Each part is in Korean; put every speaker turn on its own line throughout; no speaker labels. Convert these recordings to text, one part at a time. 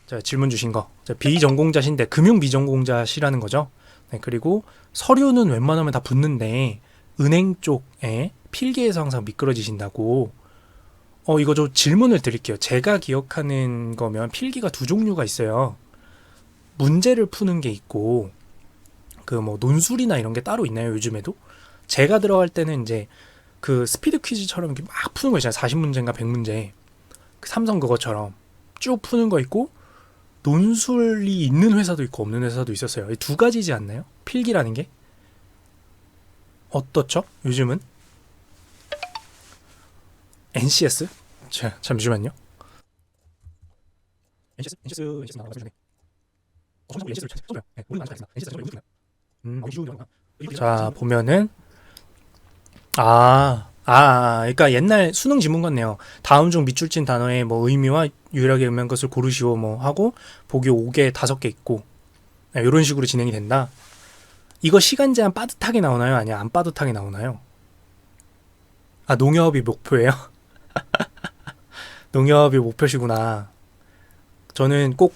자, 질문 주신 거. 자, 비전공자신데 금융 비전공자시라는 거죠. 네, 그리고 서류는 웬만하면 다 붙는데 은행 쪽에 필기에서 항상 미끄러지신다고. 이거 좀 질문을 드릴게요. 제가 기억하는 거면 필기가 두 종류가 있어요. 문제를 푸는 게 있고 그 뭐 논술이나 이런 게 따로 있나요, 요즘에도? 제가 들어갈 때는 이제 그 스피드 퀴즈처럼 이렇게 막 푸는 거 있잖아요. 40문제인가 100문제. 삼성 그거처럼 쭉 푸는 거 있고 논술이 있는 회사도 있고 없는 회사도 있었어요. 이 두 가지지 않나요? 필기라는 게? 어떻죠? 요즘은? NCS? 자, 잠시만요. NCS 나와가지고 NCS를 쳐줘요. 네, 우리는 아직 안 했습니다. NCS 쳐줘요. 자, 보면은 그러니까 옛날 수능 지문 같네요. 다음 중 밑줄 친 단어의 뭐 의미와 유일하게 의미한 것을 고르시오 뭐 하고 보기 5개 5개 있고 이런 식으로 진행이 된다. 이거 시간 제한 빠듯하게 나오나요? 아니면 안 빠듯하게 나오나요? 농협이 목표예요? 농협이 목표시구나. 저는 꼭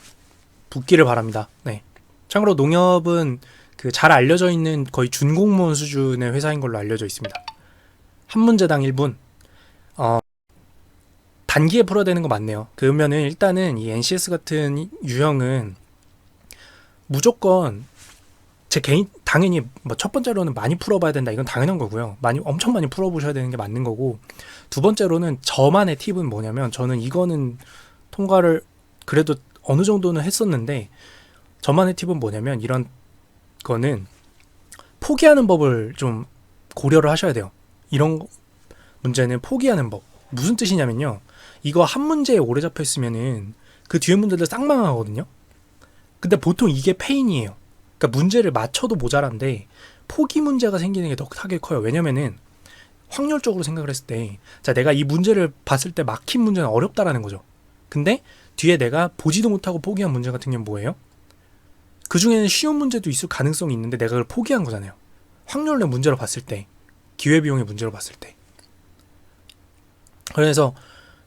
붙기를 바랍니다. 네. 참고로 농협은 그 잘 알려져 있는 거의 준공무원 수준의 회사인 걸로 알려져 있습니다. 한 문제당 1분. 단기에 풀어야 되는 거 맞네요. 그러면은 일단은 이 NCS 같은 유형은 무조건 제 개인 당연히 뭐 첫 번째로는 많이 풀어봐야 된다. 이건 당연한 거고요. 엄청 많이 풀어보셔야 되는 게 맞는 거고, 두 번째로는 저만의 팁은 뭐냐면 저는 이거는 통과를 그래도 어느 정도는 했었는데 저만의 팁은 뭐냐면 이런 거는 포기하는 법을 좀 고려를 하셔야 돼요. 이런 문제는 포기하는 법. 무슨 뜻이냐면요. 이거 한 문제에 오래 잡혀 있으면은 그 뒤에 문제들 쌍망하거든요. 근데 보통 이게 페인이에요. 그러니까 문제를 맞춰도 모자란데 포기 문제가 생기는 게 더 크게 커요. 왜냐면은 확률적으로 생각을 했을 때, 자, 내가 이 문제를 봤을 때 막힌 문제는 어렵다라는 거죠. 근데 뒤에 내가 보지도 못하고 포기한 문제 같은 경우는 뭐예요? 그 중에는 쉬운 문제도 있을 가능성이 있는데 내가 그걸 포기한 거잖아요. 확률의 문제로 봤을 때, 기회비용의 문제로 봤을 때. 그래서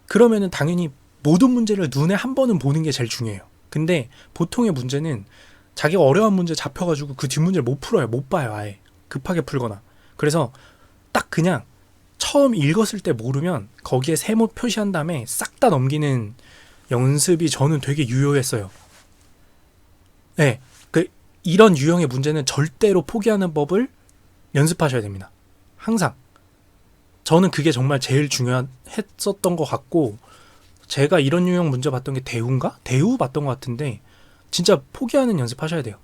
그러면은 당연히 모든 문제를 눈에 한 번은 보는 게 제일 중요해요. 근데 보통의 문제는 자기가 어려운 문제 잡혀가지고 그 뒷문제를 못 풀어요. 못 봐요. 아예. 급하게 풀거나. 그래서 딱 그냥 처음 읽었을 때 모르면 거기에 세모 표시한 다음에 싹 다 넘기는 연습이 저는 되게 유효했어요. 네. 이런 유형의 문제는 절대로 포기하는 법을 연습하셔야 됩니다. 항상. 저는 그게 정말 제일 중요했었던 것 같고, 제가 이런 유형 문제 봤던 게 대우인가? 대우 봤던 것 같은데 진짜 포기하는 연습하셔야 돼요.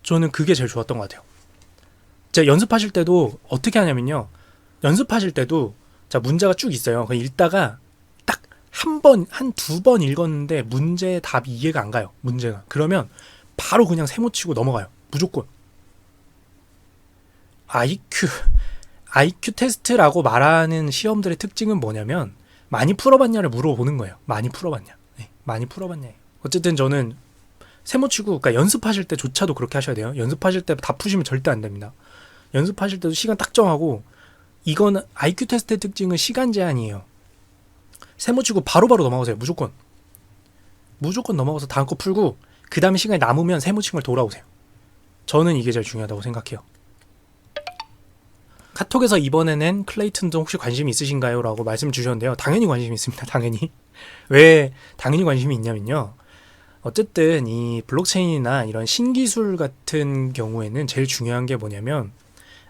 저는 그게 제일 좋았던 것 같아요. 제가 연습하실 때도 어떻게 하냐면요. 연습하실 때도 자, 문제가 쭉 있어요. 그냥 읽다가 딱 한 두 번 읽었는데 문제의 답이 이해가 안 가요. 문제가. 그러면 바로 그냥 세모치고 넘어가요. 무조건. IQ 테스트라고 말하는 시험들의 특징은 뭐냐면 많이 풀어봤냐를 물어보는 거예요. 많이 풀어봤냐. 네, 많이 풀어봤냐. 어쨌든 저는 세모치고, 그러니까 연습하실 때조차도 그렇게 하셔야 돼요. 연습하실 때 다 푸시면 절대 안 됩니다. 연습하실 때도 시간 딱 정하고, 이건 IQ 테스트의 특징은 시간 제한이에요. 세모치고 바로바로 넘어가세요. 무조건. 무조건 넘어가서 다음 거 풀고 그 다음에 시간이 남으면 세모친 걸 돌아오세요. 저는 이게 제일 중요하다고 생각해요. 카톡에서 이번에 낸 클레이튼도 혹시 관심 있으신가요? 라고 말씀 주셨는데요. 당연히 관심 있습니다. 당연히. 왜 당연히 관심이 있냐면요. 어쨌든 이 블록체인이나 이런 신기술 같은 경우에는 제일 중요한 게 뭐냐면,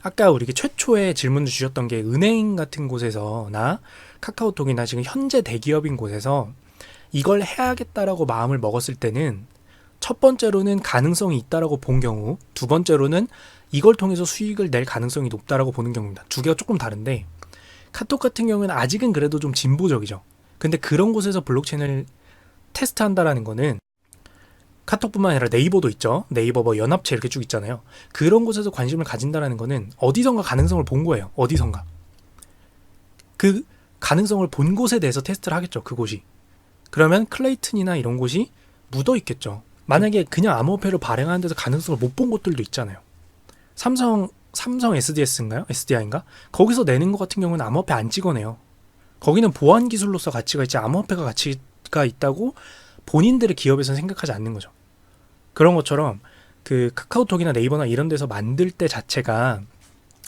아까 우리가 최초에 질문을 주셨던 게 은행 같은 곳에서나 카카오톡이나 지금 현재 대기업인 곳에서 이걸 해야겠다라고 마음을 먹었을 때는 첫 번째로는 가능성이 있다라고 본 경우, 두 번째로는 이걸 통해서 수익을 낼 가능성이 높다라고 보는 경우입니다. 두 개가 조금 다른데, 카톡 같은 경우는 아직은 그래도 좀 진보적이죠. 근데 그런 곳에서 블록체인을 테스트한다라는 거는, 카톡뿐만 아니라 네이버도 있죠. 네이버 뭐 연합체 이렇게 쭉 있잖아요. 그런 곳에서 관심을 가진다라는 거는 어디선가 가능성을 본 거예요. 어디선가. 그 가능성을 본 곳에 대해서 테스트를 하겠죠. 그곳이. 그러면 클레이튼이나 이런 곳이 묻어 있겠죠. 만약에 그냥 암호화폐를 발행하는 데서 가능성을 못 본 곳들도 있잖아요. 삼성 SDS인가요? SDI인가? 거기서 내는 것 같은 경우는 암호화폐 안 찍어내요. 거기는 보안 기술로서 가치가 있지 암호화폐가 가치가 있다고 본인들의 기업에서는 생각하지 않는 거죠. 그런 것처럼 그 카카오톡이나 네이버나 이런 데서 만들 때 자체가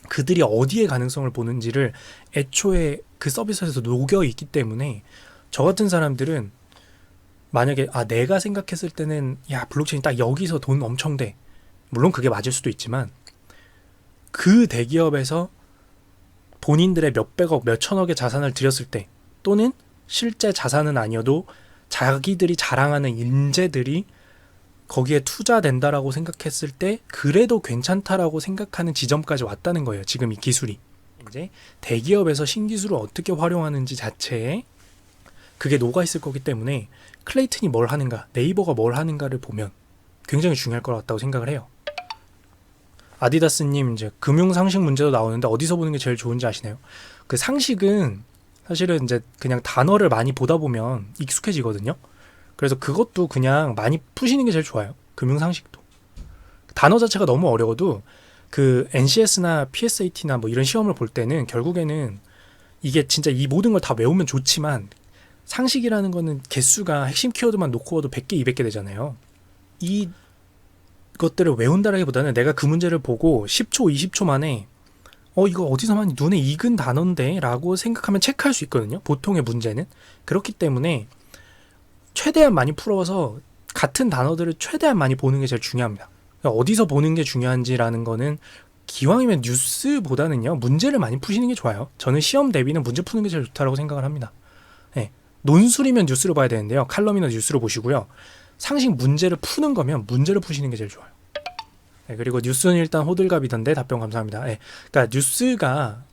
그들이 어디에 가능성을 보는지를 애초에 그 서비스에서 녹여 있기 때문에 저 같은 사람들은 만약에 내가 생각했을 때는 야 블록체인 딱 여기서 돈 엄청 돼, 물론 그게 맞을 수도 있지만 그 대기업에서 본인들의 몇백억 몇천억의 자산을 들였을 때, 또는 실제 자산은 아니어도 자기들이 자랑하는 인재들이 거기에 투자된다라고 생각했을 때 그래도 괜찮다라고 생각하는 지점까지 왔다는 거예요. 지금 이 기술이 이제 대기업에서 신기술을 어떻게 활용하는지 자체에 그게 녹아있을 거기 때문에 클레이튼이 뭘 하는가, 네이버가 뭘 하는가를 보면 굉장히 중요할 것 같다고 생각을 해요. 아디다스님, 이제 금융상식 문제도 나오는데 어디서 보는 게 제일 좋은지 아시나요? 그 상식은 사실은 이제 그냥 단어를 많이 보다 보면 익숙해지거든요. 그래서 그것도 그냥 많이 푸시는 게 제일 좋아요. 금융상식도. 단어 자체가 너무 어려워도 그 NCS나 PSAT나 뭐 이런 시험을 볼 때는 결국에는 이게 진짜 이 모든 걸 다 외우면 좋지만 상식이라는 거는 개수가 핵심 키워드만 놓고 와도 100개, 200개 되잖아요. 이 것들을 외운다라기보다는 내가 그 문제를 보고 10초, 20초 만에 이거 어디서 많이 눈에 익은 단어인데? 라고 생각하면 체크할 수 있거든요. 보통의 문제는. 그렇기 때문에 최대한 많이 풀어서 같은 단어들을 최대한 많이 보는 게 제일 중요합니다. 그러니까 어디서 보는 게 중요한지라는 거는 기왕이면 뉴스보다는요, 문제를 많이 푸시는 게 좋아요. 저는 시험 대비는 문제 푸는 게 제일 좋다고 생각을 합니다. 네. 논술이면 뉴스로 봐야 되는데요. 칼럼이나 뉴스로 보시고요. 상식 문제를 푸는 거면 문제를 푸시는 게 제일 좋아요. 네, 그리고 뉴스는 일단 호들갑이던데 답변 감사합니다. 네, 그러니까 뉴스가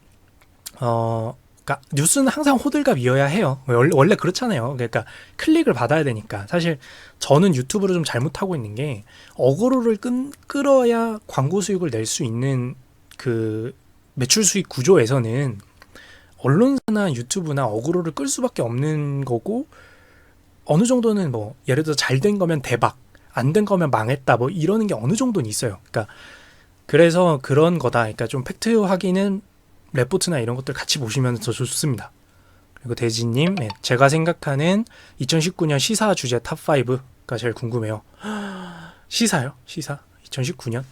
그러니까 뉴스는 항상 호들갑이어야 해요. 원래 그렇잖아요. 그러니까 클릭을 받아야 되니까. 사실 저는 유튜브를 좀 잘못하고 있는 게 어그로를 끌어야 광고 수익을 낼 수 있는 그 매출 수익 구조에서는 언론사나 유튜브나 어그로를 끌 수밖에 없는 거고, 어느 정도는 뭐 예를 들어 잘 된 거면 대박, 안 된 거면 망했다, 뭐 이러는 게 어느 정도는 있어요. 그러니까 그래서 그런 거다. 그러니까 좀 팩트 확인은 레포트나 이런 것들 같이 보시면 더 좋습니다. 그리고 대진님, 네, 제가 생각하는 2019년 시사 주제 탑5가 제일 궁금해요. 시사요? 시사? 2019년?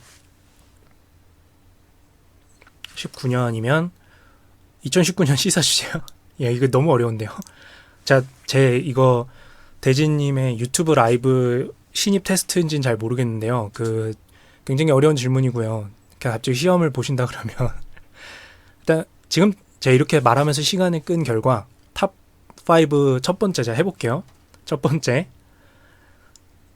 19년이면 2019년 시사 주제요? 야, 이거 너무 어려운데요. 자, 이거 대진님의 유튜브 라이브 신입 테스트인지는 잘 모르겠는데요. 그 굉장히 어려운 질문이고요. 갑자기 시험을 보신다 그러면 일단 지금 제가 이렇게 말하면서 시간을 끈 결과 탑5 첫 번째 제가 해볼게요. 첫 번째,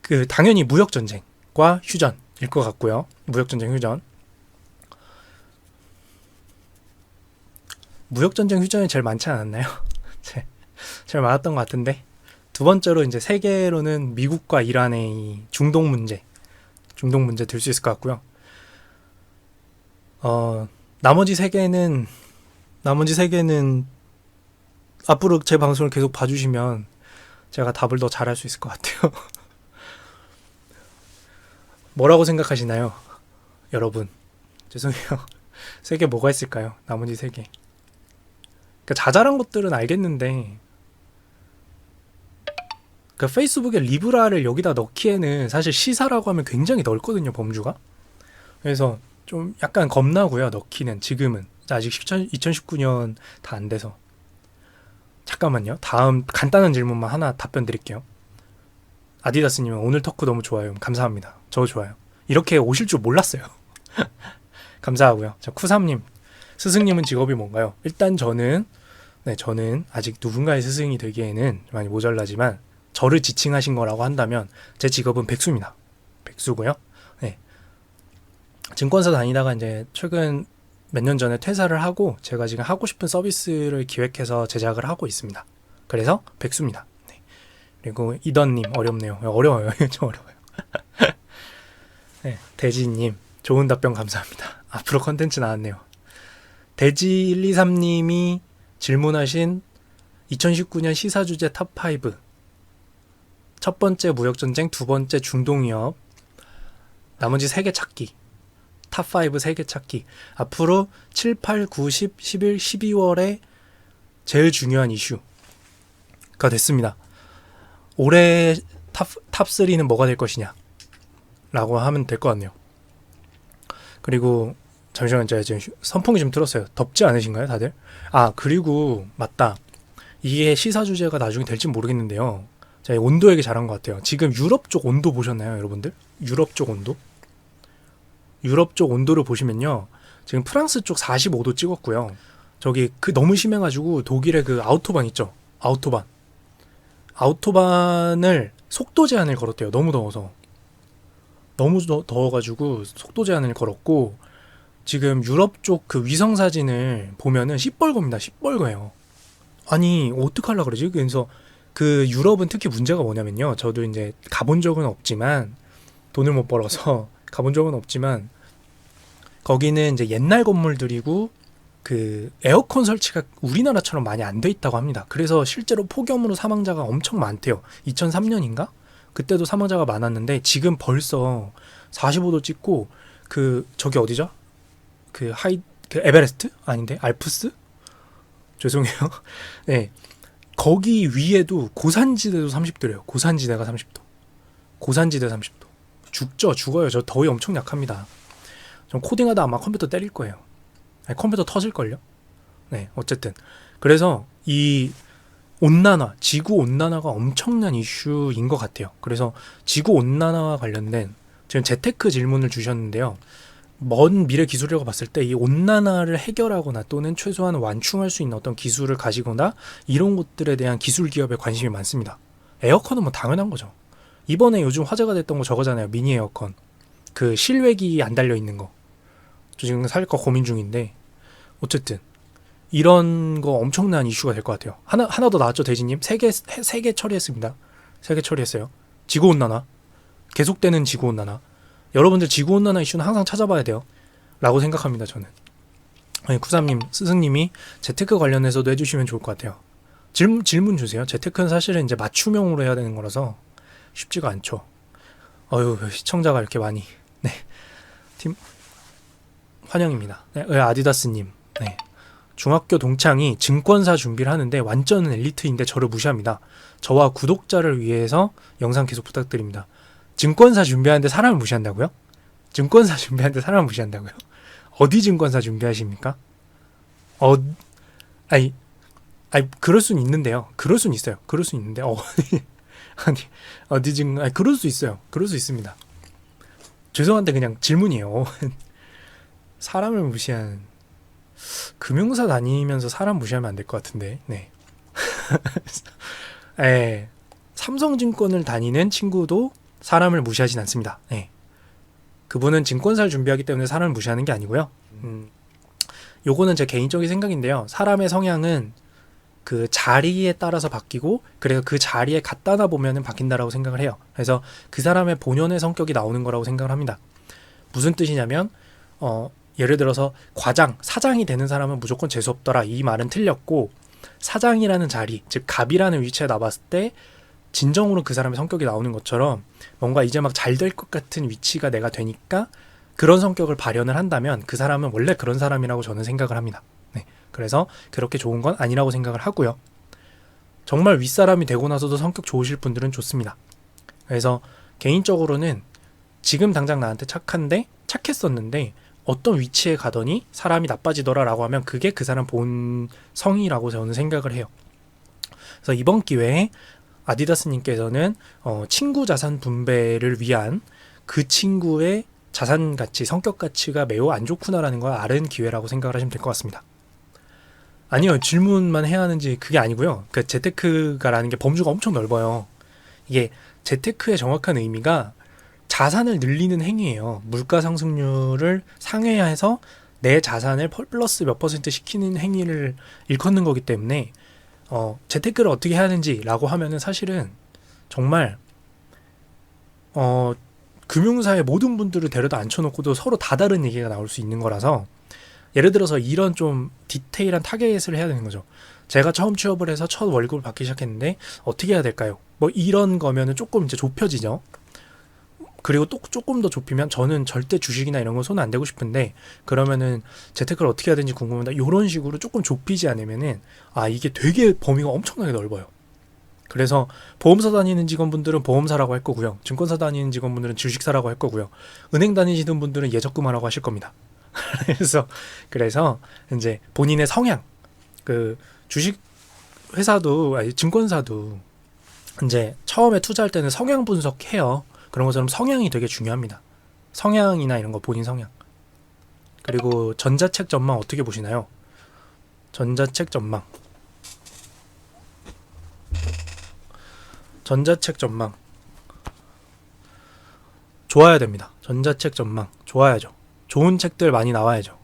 그 당연히 무역전쟁과 휴전일 것 같고요. 무역전쟁, 휴전. 무역전쟁, 휴전이 제일 많지 않았나요? 제일 많았던 것 같은데. 두 번째로 이제 세계로는 미국과 이란의 이 중동 문제 들 수 있을 것 같고요. 나머지 세 개는 앞으로 제 방송을 계속 봐주시면 제가 답을 더 잘할 수 있을 것 같아요. 뭐라고 생각하시나요, 여러분? 죄송해요. 세 개 뭐가 있을까요? 나머지 세 개. 그러니까 자잘한 것들은 알겠는데, 그 페이스북에 리브라를 여기다 넣기에는 사실 시사라고 하면 굉장히 넓거든요, 범주가. 그래서 좀 약간 겁나고요, 넣기는. 지금은 아직 2019년 다 안 돼서. 잠깐만요. 다음 간단한 질문만 하나 답변 드릴게요. 아디다스님은 오늘 토크 너무 좋아요. 감사합니다. 저 좋아요. 이렇게 오실 줄 몰랐어요. 감사하고요. 자, 쿠삼님, 스승님은 직업이 뭔가요? 일단 저는 아직 누군가의 스승이 되기에는 많이 모자라지만, 저를 지칭하신 거라고 한다면 제 직업은 백수입니다. 백수고요. 네. 증권사 다니다가 이제 최근 몇 년 전에 퇴사를 하고 제가 지금 하고 싶은 서비스를 기획해서 제작을 하고 있습니다. 그래서 백수입니다. 네. 그리고 이던님, 어렵네요. 어려워요. 좀 어려워요. 네. 대지님, 좋은 답변 감사합니다. 앞으로 컨텐츠 나왔네요. 대지123님이 질문하신 2019년 시사주제 탑5. 첫 번째 무역전쟁, 두 번째 중동위협, 나머지 3개 찾기. 탑5 3개 찾기. 앞으로 7, 8, 9, 10, 11, 12월에 제일 중요한 이슈가 됐습니다. 올해 탑 3는 뭐가 될 것이냐 라고 하면 될 것 같네요. 그리고 잠시만, 제가 지금 선풍기 좀 틀었어요. 덥지 않으신가요 다들? 그리고 맞다, 이게 시사 주제가 나중에 될지 모르겠는데요, 제가 온도 얘기 잘한 것 같아요. 지금 유럽 쪽 온도 보셨나요 여러분들? 유럽 쪽 온도? 유럽 쪽 온도를 보시면요, 지금 프랑스 쪽 45도 찍었고요. 저기 너무 심해가지고 독일의 그 아우토반 있죠? 아우토반을 속도 제한을 걸었대요. 너무 더워서. 너무 더워가지고 속도 제한을 걸었고, 지금 유럽 쪽 그 위성 사진을 보면은 시뻘겋니다. 시뻘겋어요. 아니 어떡하려고 그러지? 그래서 그 유럽은 특히 문제가 뭐냐면요, 저도 이제 가본 적은 없지만, 돈을 못 벌어서 가본 적은 없지만, 거기는 이제 옛날 건물들이고 그 에어컨 설치가 우리나라처럼 많이 안 돼 있다고 합니다. 그래서 실제로 폭염으로 사망자가 엄청 많대요. 2003년인가? 그때도 사망자가 많았는데 지금 벌써 45도 찍고, 저기 어디죠? 그 에베레스트? 아닌데? 알프스? 죄송해요. 네. 거기 위에도 고산지대도 30도래요. 고산지대가 30도. 고산지대 30도. 죽어요. 저 더위 엄청 약합니다. 전 코딩하다 아마 컴퓨터 때릴 거예요. 아니, 컴퓨터 터질걸요? 네, 어쨌든. 그래서 이 온난화, 지구 온난화가 엄청난 이슈인 것 같아요. 그래서 지구 온난화와 관련된 지금 재테크 질문을 주셨는데요. 먼 미래 기술이라고 봤을 때 이 온난화를 해결하거나 또는 최소한 완충할 수 있는 어떤 기술을 가지거나 이런 것들에 대한 기술 기업에 관심이 많습니다. 에어컨은 뭐 당연한 거죠. 이번에 요즘 화제가 됐던 거 저거잖아요. 미니 에어컨. 그 실외기 안 달려 있는 거. 저 지금 살까 고민 중인데, 어쨌든 이런 거 엄청난 이슈가 될 것 같아요. 하나 더 나왔죠, 대진님? 세 개 처리했습니다. 3개 처리했어요. 지구 온난화. 계속되는 지구 온난화. 여러분들 지구 온난화 이슈는 항상 찾아봐야 돼요. 라고 생각합니다, 저는. 아니, 쿠삼님, 스승님이 재테크 관련해서도 해주시면 좋을 것 같아요. 질문 주세요. 재테크는 사실은 이제 맞춤형으로 해야 되는 거라서 쉽지가 않죠. 시청자가 이렇게 많이. 네. 환영입니다. 네, 아디다스님. 네. 중학교 동창이 증권사 준비를 하는데 완전 엘리트인데 저를 무시합니다. 저와 구독자를 위해서 영상 계속 부탁드립니다. 증권사 준비하는데 사람을 무시한다고요? 증권사 준비하는데 사람을 무시한다고요? 어디 증권사 준비하십니까? 아니, 그럴 순 있는데요. 그럴 순 있어요. 그럴 수 있는데, 그럴 수 있어요. 그럴 수 있습니다. 죄송한데 그냥 질문이에요. 사람을 무시하는, 금융사 다니면서 사람 무시하면 안 될 것 같은데, 네. 네. 삼성증권을 다니는 친구도 사람을 무시하진 않습니다. 네. 그분은 증권사를 준비하기 때문에 사람을 무시하는 게 아니고요. 요거는 제 개인적인 생각인데요. 사람의 성향은 그 자리에 따라서 바뀌고, 그래서 그 자리에 갖다 보면은 바뀐다라고 생각을 해요. 그래서 그 사람의 본연의 성격이 나오는 거라고 생각을 합니다. 무슨 뜻이냐면, 예를 들어서 사장이 되는 사람은 무조건 재수없더라, 이 말은 틀렸고, 사장이라는 자리, 즉 갑이라는 위치에 나왔을 때 진정으로 그 사람의 성격이 나오는 것처럼, 뭔가 이제 막 잘 될 것 같은 위치가 내가 되니까 그런 성격을 발현을 한다면 그 사람은 원래 그런 사람이라고 저는 생각을 합니다. 네. 그래서 그렇게 좋은 건 아니라고 생각을 하고요. 정말 윗사람이 되고 나서도 성격 좋으실 분들은 좋습니다. 그래서 개인적으로는 지금 당장 나한테 착했었는데 어떤 위치에 가더니 사람이 나빠지더라라고 하면 그게 그 사람 본성이라고 저는 생각을 해요. 그래서 이번 기회에 아디다스님께서는 친구 자산 분배를 위한 그 친구의 자산 가치, 성격 가치가 매우 안 좋구나라는 걸 아는 기회라고 생각을 하시면 될 것 같습니다. 아니요, 질문만 해야 하는지 그게 아니고요. 그 재테크가라는 게 범주가 엄청 넓어요. 이게 재테크의 정확한 의미가 자산을 늘리는 행위예요. 물가 상승률을 상회해서 내 자산을 플러스 몇 % 시키는 행위를 일컫는 거기 때문에 재테크를 어떻게 해야 하는지라고 하면은 사실은 정말 금융사의 모든 분들을 데려다 앉혀놓고도 서로 다 다른 얘기가 나올 수 있는 거라서, 예를 들어서 이런 좀 디테일한 타겟을 해야 되는 거죠. 제가 처음 취업을 해서 첫 월급을 받기 시작했는데 어떻게 해야 될까요? 뭐 이런 거면은 조금 이제 좁혀지죠. 그리고 또 조금 더 좁히면 저는 절대 주식이나 이런 건 손 안 대고 싶은데, 그러면은 재테크를 어떻게 해야 되는지 궁금합니다. 이런 식으로 조금 좁히지 않으면은 이게 되게 범위가 엄청나게 넓어요. 그래서 보험사 다니는 직원분들은 보험사라고 할 거고요. 증권사 다니는 직원분들은 주식사라고 할 거고요. 은행 다니시는 분들은 예적금하라고 하실 겁니다. 그래서 이제 본인의 성향, 그 주식 회사도 아니 증권사도 이제 처음에 투자할 때는 성향 분석해요. 그런 것처럼 성향이 되게 중요합니다. 성향이나 이런 거 본인 성향. 그리고 전자책 전망 어떻게 보시나요? 전자책 전망. 전자책 전망. 좋아야 됩니다. 전자책 전망. 좋아야죠. 좋은 책들 많이 나와야죠.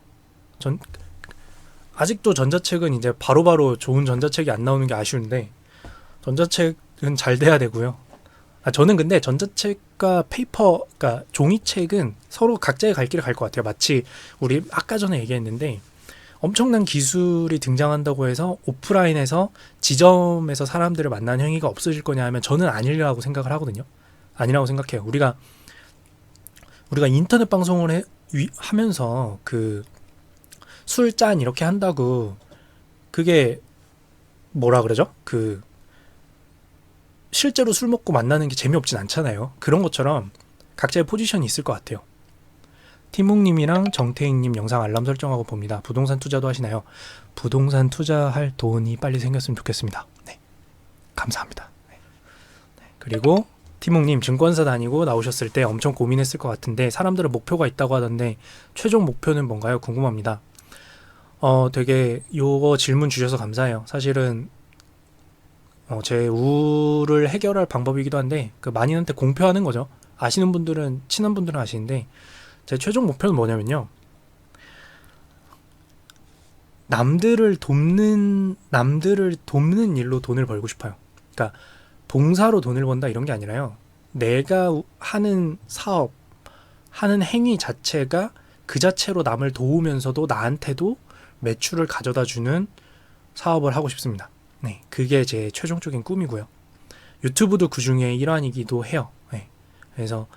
아직도 전자책은 이제 바로바로 좋은 전자책이 안 나오는 게 아쉬운데, 전자책은 잘 돼야 되고요. 저는 근데 전자책과 페이퍼, 그러니까 종이책은 서로 각자의 갈 길을 갈 것 같아요. 마치 우리 아까 전에 얘기했는데, 엄청난 기술이 등장한다고 해서 오프라인에서 지점에서 사람들을 만나는 행위가 없어질 거냐 하면 저는 아니라고 생각을 하거든요. 아니라고 생각해요. 우리가 인터넷 방송을 하면서 그 술잔 이렇게 한다고 그게 뭐라 그러죠? 그 실제로 술 먹고 만나는 게 재미없진 않잖아요. 그런 것처럼 각자의 포지션이 있을 것 같아요. 티묵님이랑 정태익님 영상 알람 설정하고 봅니다. 부동산 투자도 하시나요? 부동산 투자할 돈이 빨리 생겼으면 좋겠습니다. 네, 감사합니다. 네. 그리고 티묵님 증권사 다니고 나오셨을 때 엄청 고민했을 것 같은데 사람들은 목표가 있다고 하던데 최종 목표는 뭔가요? 궁금합니다. 되게 요거 질문 주셔서 감사해요. 사실은 제 우를 해결할 방법이기도 한데 그 만인한테 공표하는 거죠. 아시는 분들은 친한 분들은 아시는데 제 최종 목표는 뭐냐면요. 남들을 돕는 일로 돈을 벌고 싶어요. 그러니까 봉사로 돈을 번다 이런 게 아니라요. 내가 하는 사업, 하는 행위 자체가 그 자체로 남을 도우면서도 나한테도 매출을 가져다 주는 사업을 하고 싶습니다. 네, 그게 제 최종적인 꿈이고요. 유튜브도 그 중에 일환이기도 해요. 네, 그래서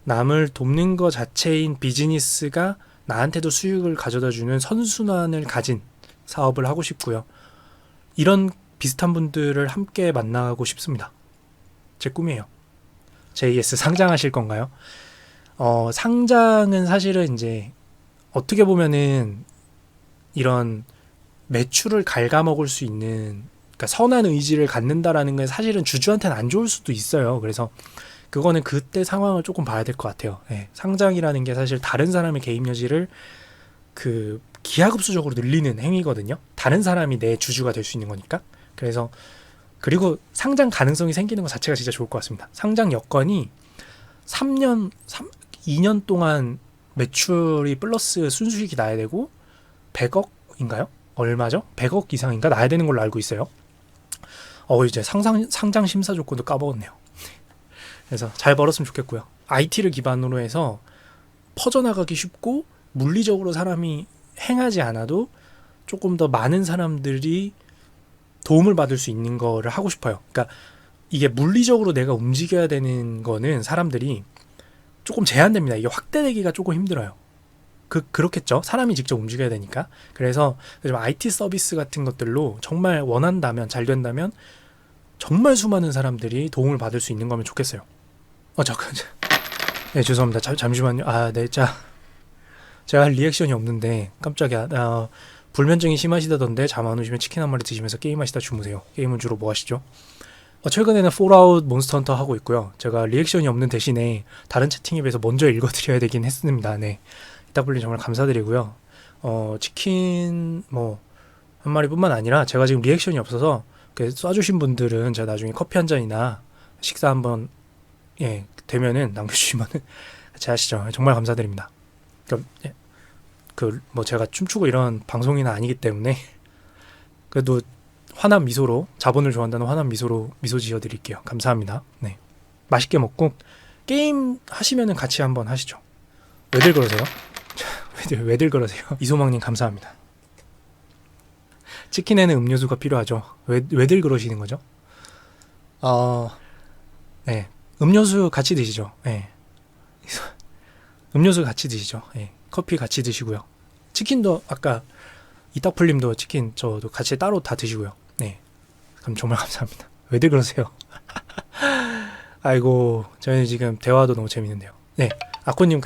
남을 돕는 것 자체인 비즈니스가 나한테도 수익을 가져다 주는 선순환을 가진 사업을 하고 싶고요. 이런 비슷한 분들을 함께 만나고 싶습니다. 제 꿈이에요. JS 상장하실 건가요? 상장은 사실은 이제 어떻게 보면은 이런 매출을 갉아먹을 수 있는, 그러니까 선한 의지를 갖는다라는 건 사실은 주주한테는 안 좋을 수도 있어요. 그래서 그거는 그때 상황을 조금 봐야 될 것 같아요. 네, 상장이라는 게 사실 다른 사람의 개입 여지를 그 기하급수적으로 늘리는 행위거든요. 다른 사람이 내 주주가 될 수 있는 거니까. 그래서 그리고 상장 가능성이 생기는 것 자체가 진짜 좋을 것 같습니다. 상장 여건이 2년 동안 매출이 플러스 순수익이 나야 되고 100억인가요? 얼마죠? 100억 이상인가 나야 되는 걸로 알고 있어요. 이제 상장 심사 조건도 까먹었네요. 그래서 잘 벌었으면 좋겠고요. IT를 기반으로 해서 퍼져나가기 쉽고 물리적으로 사람이 행하지 않아도 조금 더 많은 사람들이 도움을 받을 수 있는 거를 하고 싶어요. 그러니까 이게 물리적으로 내가 움직여야 되는 거는 사람들이 조금 제한됩니다. 이게 확대되기가 조금 힘들어요. 그렇겠죠. 사람이 직접 움직여야 되니까. 그래서 요즘 IT 서비스 같은 것들로 정말 원한다면, 잘 된다면 정말 수많은 사람들이 도움을 받을 수 있는 거면 좋겠어요. 잠깐. 네, 죄송합니다. 잠시만요. 네, 제가 할 리액션이 없는데 깜짝이야. 불면증이 심하시다던데 잠 안 오시면 치킨 한 마리 드시면서 게임하시다 주무세요. 게임은 주로 뭐 하시죠? 최근에는 폴아웃 몬스터 헌터 하고 있고요. 제가 리액션이 없는 대신에 다른 채팅에 비해서 먼저 읽어드려야 되긴 했습니다. 네, 이따블리 정말 감사드리고요. 치킨 한 마리뿐만 아니라 제가 지금 리액션이 없어서 쏴주신 분들은 제가 나중에 커피 한 잔이나 식사 한번 되면은 남겨주시면은 같이 하시죠. 정말 감사드립니다. 제가 춤추고 이런 방송이나 아니기 때문에 그래도 환한 미소로, 자본을 좋아한다는 환한 미소로 미소 지어드릴게요. 감사합니다. 네, 맛있게 먹고 게임 하시면은 같이 한번 하시죠. 왜들 그러세요? 왜들 그러세요? 이소망님 감사합니다. 치킨에는 음료수가 필요하죠. 왜들 그러시는 거죠? 네, 음료수 같이 드시죠. 네, 음료수 같이 드시죠. 네, 커피 같이 드시고요. 치킨도 아까 이따풀님도 치킨 저도 같이 따로 다 드시고요. 네, 그럼 정말 감사합니다. 왜들 그러세요? 아이고, 저희는 지금 대화도 너무 재밌는데요. 네, 아코님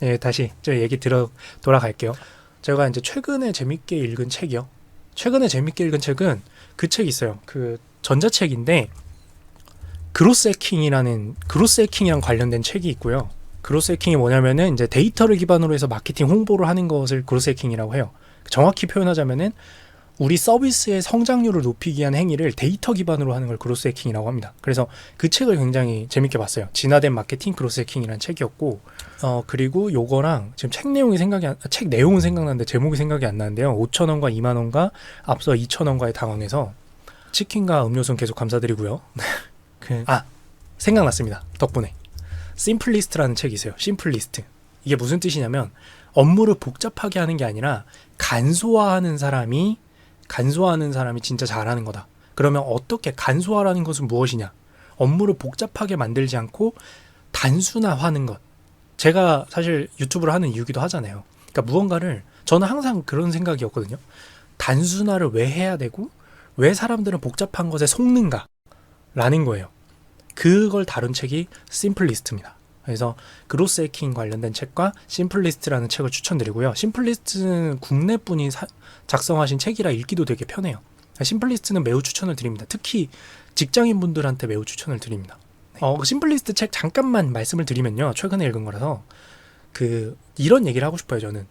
네, 다시 저 얘기 돌아갈게요. 제가 이제 최근에 재밌게 읽은 책이요. 최근에 재밌게 읽은 책은 그 책이 있어요. 그 전자책인데 그로스 해킹이랑 관련된 책이 있고요. 그로스 해킹이 뭐냐면은 이제 데이터를 기반으로 해서 마케팅 홍보를 하는 것을 그로스 해킹이라고 해요. 정확히 표현하자면은 우리 서비스의 성장률을 높이기 위한 행위를 데이터 기반으로 하는 걸 그로스 해킹이라고 합니다. 그래서 그 책을 굉장히 재밌게 봤어요. 진화된 마케팅 그로스 해킹이라는 책이었고, 그리고 요거랑 지금 책 내용은 생각나는데 제목이 생각이 안 나는데요. 5,000원과 20,000원과 앞서 2,000원과의 당황에서 치킨과 음료수는 계속 감사드리고요. 생각났습니다. 덕분에. 심플리스트라는 책이 있어요. 심플리스트. 이게 무슨 뜻이냐면 업무를 복잡하게 하는 게 아니라 간소화하는 사람이 진짜 잘하는 거다. 그러면 어떻게 간소화라는 것은 무엇이냐? 업무를 복잡하게 만들지 않고 단순화하는 것. 제가 사실 유튜브를 하는 이유기도 하잖아요. 그러니까 무언가를 저는 항상 그런 생각이었거든요. 단순화를 왜 해야 되고 왜 사람들은 복잡한 것에 속는가? 라는 거예요. 그걸 다룬 책이 심플리스트입니다. 그래서 그로스 해킹 관련된 책과 심플리스트라는 책을 추천드리고요. 심플리스트는 국내 분이 작성하신 책이라 읽기도 되게 편해요. 심플리스트는 매우 추천을 드립니다. 특히 직장인 분들한테 매우 추천을 드립니다. 그 심플리스트 책 잠깐만 말씀을 드리면요. 최근에 읽은 거라서 이런 얘기를 하고 싶어요. 저는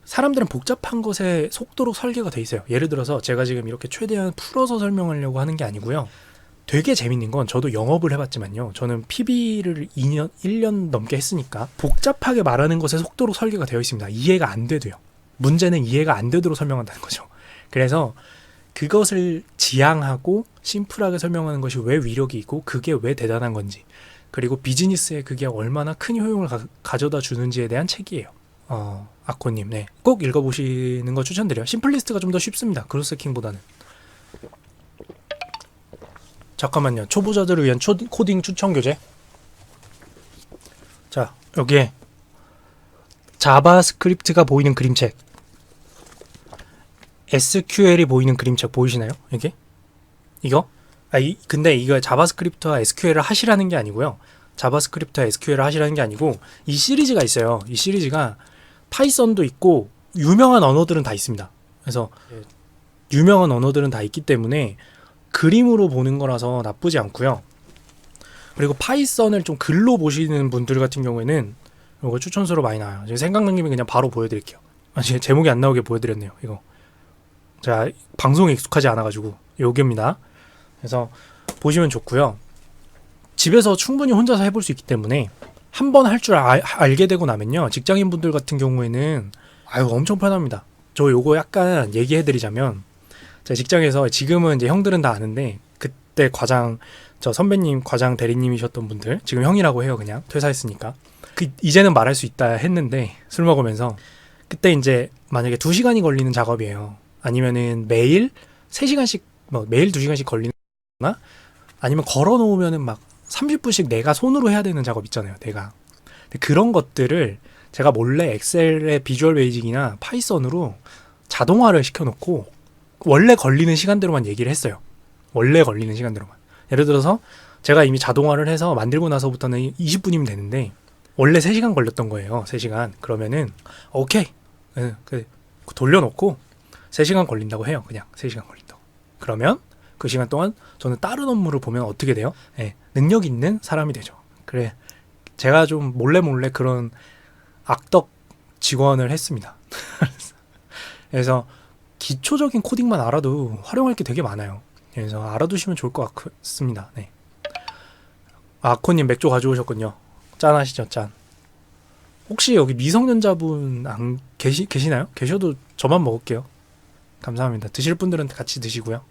사람들은 복잡한 것에 속도록 설계가 돼 있어요. 예를 들어서 제가 지금 이렇게 최대한 풀어서 설명하려고 하는 게 아니고요. 되게 재밌는 건 저도 영업을 해봤지만요. 저는 PB를 1년 넘게 했으니까 복잡하게 말하는 것에 속도로 설계가 되어 있습니다. 이해가 안 돼도요. 문제는 이해가 안 되도록 설명한다는 거죠. 그래서 그것을 지향하고 심플하게 설명하는 것이 왜 위력이 있고 그게 왜 대단한 건지, 그리고 비즈니스에 그게 얼마나 큰 효용을 가져다 주는지에 대한 책이에요. 아코님, 네, 꼭 읽어보시는 거 추천드려요. 심플리스트가 좀 더 쉽습니다. 그로스 해킹보다는. 잠깐만요. 초보자들을 위한 코딩 추천 교재. 자, 여기에 자바스크립트가 보이는 그림책, SQL이 보이는 그림책 보이시나요? 이거? 근데 이거 자바스크립트와 SQL을 하시라는 게 아니고요. 자바스크립트와 SQL을 하시라는 게 아니고 이 시리즈가 있어요. 이 시리즈가 파이썬도 있고 유명한 언어들은 다 있습니다. 그래서 유명한 언어들은 다 있기 때문에 그림으로 보는 거라서 나쁘지 않고요. 그리고 파이썬을 좀 글로 보시는 분들 같은 경우에는 이거 추천수로 많이 나와요. 제가 생각난 김에 그냥 바로 보여드릴게요. 제목이 안 나오게 보여드렸네요. 이거 제가 방송에 익숙하지 않아가지고 여기입니다. 그래서 보시면 좋고요. 집에서 충분히 혼자서 해볼 수 있기 때문에 한 번 할 줄 알게 되고 나면요, 직장인분들 같은 경우에는 엄청 편합니다. 저 요거 약간 얘기해드리자면, 제가 직장에서 지금은 이제 형들은 다 아는데 그때 저 선배님 과장 대리님이셨던 분들, 지금 형이라고 해요. 그냥 퇴사했으니까. 이제는 말할 수 있다 했는데 술 먹으면서, 그때 이제 만약에 2시간이 걸리는 작업이에요. 아니면은 매일 3시간씩 매일 2시간씩 걸리거나 아니면 걸어 놓으면은 막 30분씩 내가 손으로 해야 되는 작업 있잖아요. 근데 그런 것들을 제가 몰래 엑셀의 비주얼 베이직이나 파이썬으로 자동화를 시켜놓고 원래 걸리는 시간대로만 얘기를 했어요. 원래 걸리는 시간대로만. 예를 들어서 제가 이미 자동화를 해서 만들고 나서부터는 20분이면 되는데 원래 3시간 걸렸던 거예요. 3시간. 그러면은 오케이. 돌려놓고 3시간 걸린다고 해요. 그냥 3시간 걸린다고. 그러면 그 시간 동안 저는 다른 업무를 보면 어떻게 돼요? 능력 있는 사람이 되죠. 그래, 제가 좀 몰래 그런 악덕 직원을 했습니다. 그래서 기초적인 코딩만 알아도 활용할 게 되게 많아요. 그래서 알아두시면 좋을 것 같습니다. 네. 아코님 맥주 가져오셨군요. 짠 하시죠, 짠. 혹시 여기 미성년자분 안 계시나요? 계셔도 저만 먹을게요. 감사합니다. 드실 분들은 같이 드시고요.